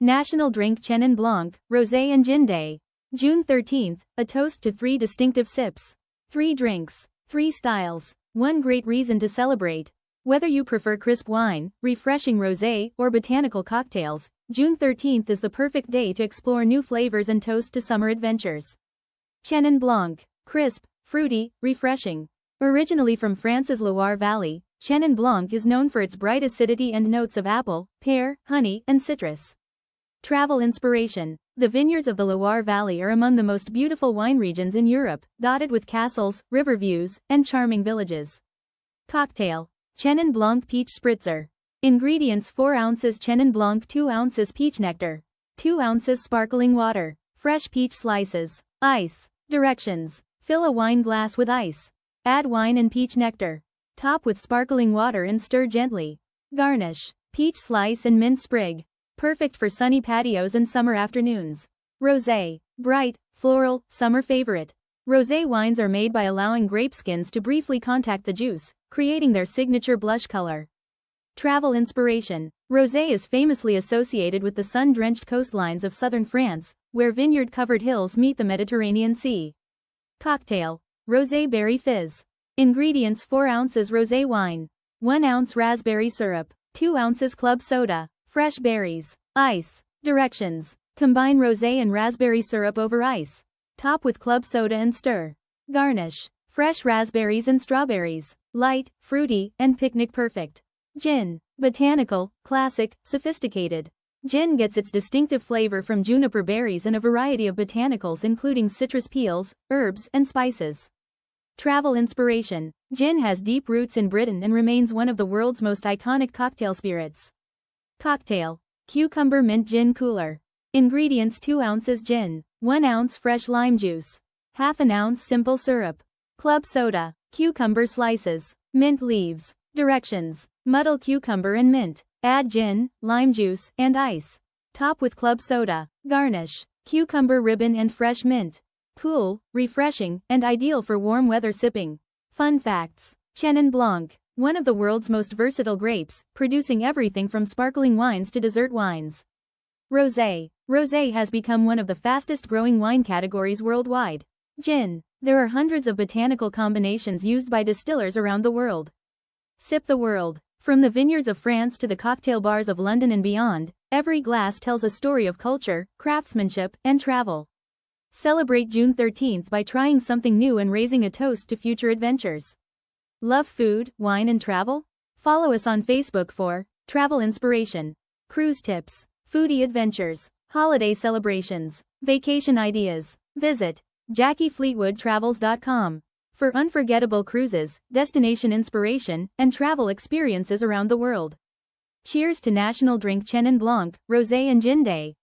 National Drink Chenin Blanc, Rosé and Gin Day. June 13th, a toast to 3 distinctive sips. 3 drinks, 3 styles, 1 great reason to celebrate. Whether you prefer crisp wine, refreshing rosé, or botanical cocktails, June 13th is the perfect day to explore new flavors and toast to summer adventures. Chenin Blanc. Crisp, fruity, refreshing. Originally from France's Loire Valley, Chenin Blanc is known for its bright acidity and notes of apple, pear, honey, and citrus. Travel inspiration. The vineyards of the Loire Valley are among the most beautiful wine regions in Europe, dotted with castles, river views, and charming villages. Cocktail. Chenin Blanc Peach Spritzer. Ingredients: 4 ounces Chenin Blanc, 2 ounces peach nectar, 2 ounces sparkling water, fresh peach slices, ice. Directions: fill a wine glass with ice. Add wine and peach nectar. Top with sparkling water and stir gently. Garnish: peach slice and mint sprig. Perfect for sunny patios and summer afternoons. Rosé. Bright, floral, summer favorite. Rosé wines are made by allowing grape skins to briefly contact the juice, creating their signature blush color. Travel inspiration. Rosé is famously associated with the sun-drenched coastlines of southern France, where vineyard-covered hills meet the Mediterranean Sea. Cocktail. Rosé Berry Fizz. Ingredients: 4 ounces rosé wine, 1 ounce raspberry syrup, 2 ounces club soda, fresh berries, ice. Directions: combine rosé and raspberry syrup over ice. Top with club soda and stir. Garnish: fresh raspberries and strawberries. Light, fruity, and picnic perfect. Gin. Botanical, classic, sophisticated. Gin gets its distinctive flavor from juniper berries and a variety of botanicals including citrus peels, herbs, and spices. Travel inspiration. Gin has deep roots in Britain and remains one of the world's most iconic cocktail spirits. Cocktail. Cucumber Mint Gin Cooler. Ingredients: 2 ounces gin, 1 ounce fresh lime juice, ½ ounce simple syrup, club soda, cucumber slices, mint leaves. Directions: muddle cucumber and mint, add gin, lime juice, and ice. Top with club soda. Garnish: cucumber ribbon and fresh mint. Cool, refreshing, and ideal for warm weather sipping. Fun facts. Chenin Blanc, one of the world's most versatile grapes, producing everything from sparkling wines to dessert wines. Rosé. Rosé has become one of the fastest-growing wine categories worldwide. Gin. There are hundreds of botanical combinations used by distillers around the world. Sip the world. From the vineyards of France to the cocktail bars of London and beyond, every glass tells a story of culture, craftsmanship, and travel. Celebrate June 13th by trying something new and raising a toast to future adventures. Love food, wine, and travel? Follow us on Facebook for travel inspiration, cruise tips, foodie adventures, holiday celebrations, vacation ideas. Visit JackieFleetwoodTravels.com for unforgettable cruises, destination inspiration, and travel experiences around the world. Cheers to National Drink Chenin Blanc, Rosé and Gin Day.